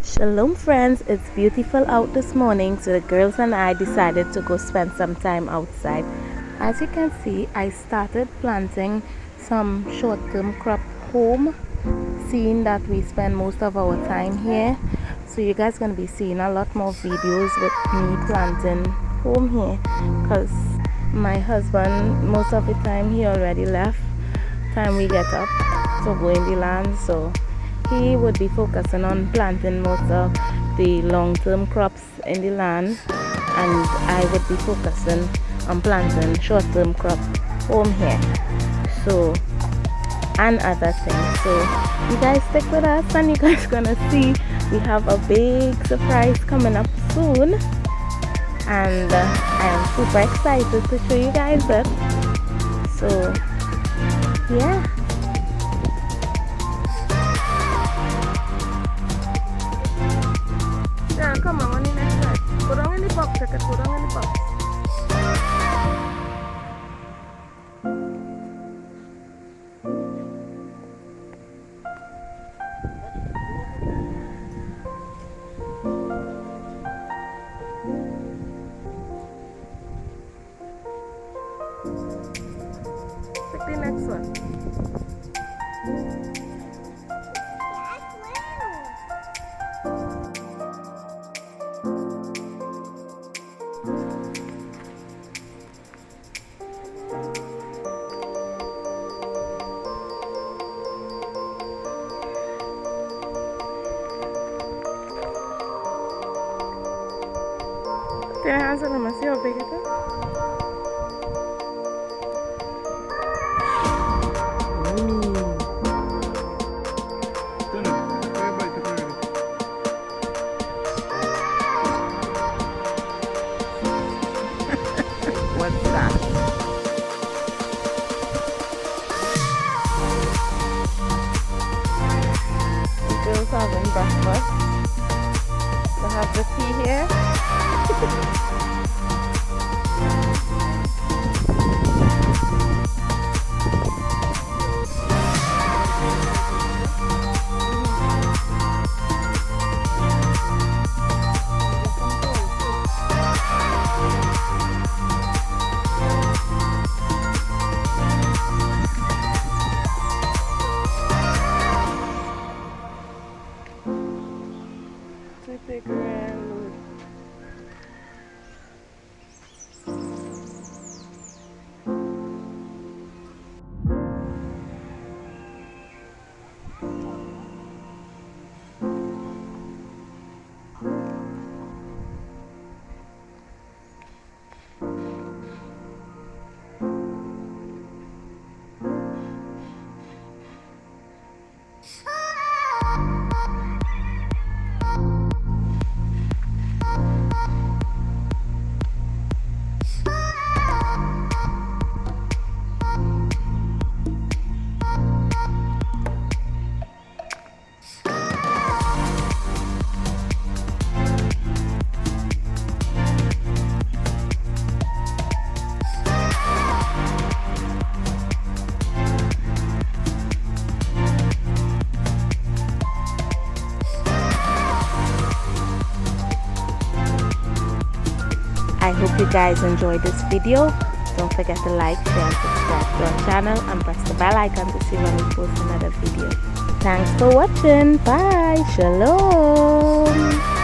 Shalom friends, it's beautiful out this morning, so the girls and I decided to go spend some time outside. As you can see, I started planting some short-term crop home, seeing that we spend most of our time here. So you guys going to be seeing a lot more videos with me planting home here, because my husband, most of the time he already left time we get up to go in the land, so he would be focusing on planting most of the long-term crops in the land, and I would be focusing on planting short-term crop home here, so, and other things. So you guys stick with us and you guys gonna see we have a big surprise coming up soon, and I am super excited to show you guys it. So yeah. Yeah, come on, in next side. Go down in the box, take it, go down in the box. Take the next one. Tiene hands demasiado big, What's that? The girls having breakfast. They have the tea here. Take a look. I hope you guys enjoyed this video. Don't forget to like, share, and subscribe to our channel, and press the bell icon to see when we post another video. Thanks for watching. Bye. Shalom.